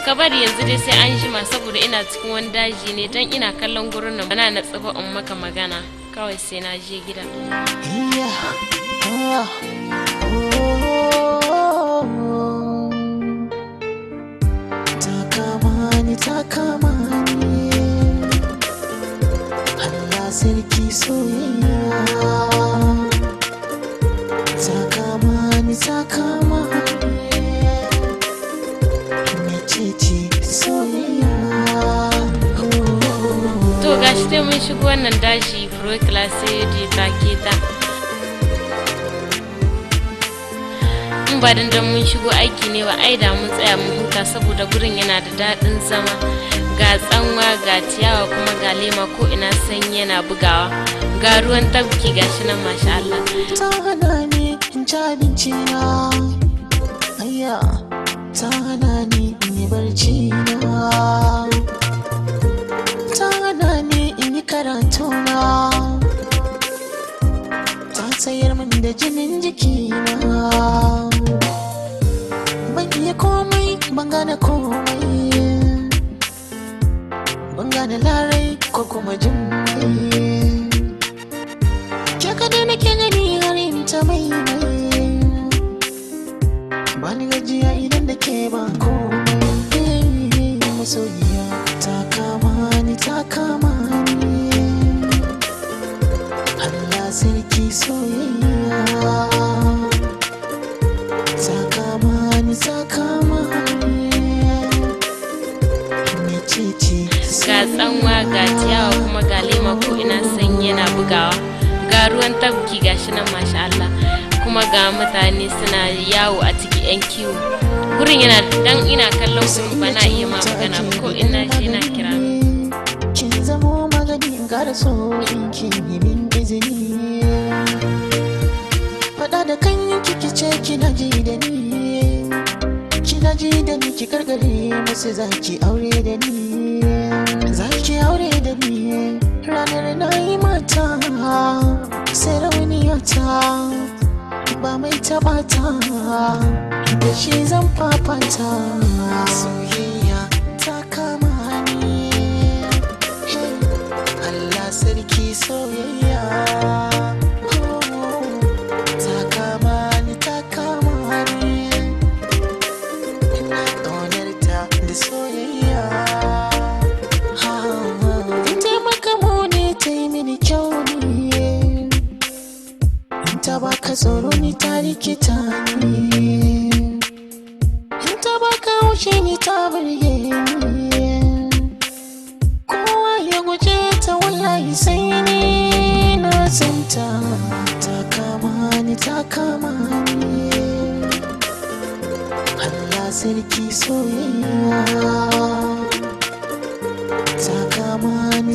ka bari yanzu dai sai an jima saboda ina cikin wani daji ne dan ina kallon gurin nan bana na tsiba in maka magana kawai sai na je gida. Ta kama ni Allah sarki soyayya ta kama ni mecece soyayya. To gashi dai mun shigo wannan daji pro classe di taketa in ba dan mun shigo aiki ne ba ai da mun tsaya mun huta saboda gurin yana da dadin zama ga tsanwa ga ciyawa kuma ga lema ko ina sanyi yana bugawa ga ruwan tabki gashi nan masha Allah. Ta hana ni in ci abinci na ayya ta hana ni in yi barci na ta hana ni in yi karatu na ta tsayar min da jinin jikina ban iya komai ban gane komai ban gane larai ko kuma jimmai ke kadai nake gani harin ta mai ba ni gajiya idan da ke ba komai masoyiya ta kama ni Allah sarki soyayya ta kama ni mecece ga tsanwa ga ciyawa kuma ga lema ko ina sanyi yana bugawa ga ruwan tabki gashi nan masha Allah kuma ga mutane suna yawo a cikin yan kiwo gurin yana dan ina kallon gurin ba na iya ma magana ko ina shi na kira kin zamo magani gara so in kin yi min izini fada da kan kike ce kina ji da ni ki gargare musu zaki aure da ni ranar na yi mata sarauniya ta ba mai taɓa ta da shi zan fafata soyayya ta kama ni Allah sarki soyayya ta kama ni ina ƙaunarta da soyayya in taimaka mu ne ta yi mini kyau ne ta baka tsoro ni ta rikita ni in ta baka haushe ni ta burge ni kowa ya guje ta wallahi sai ni na zanta ta kama ni Allah sarki soyayya ta kama ni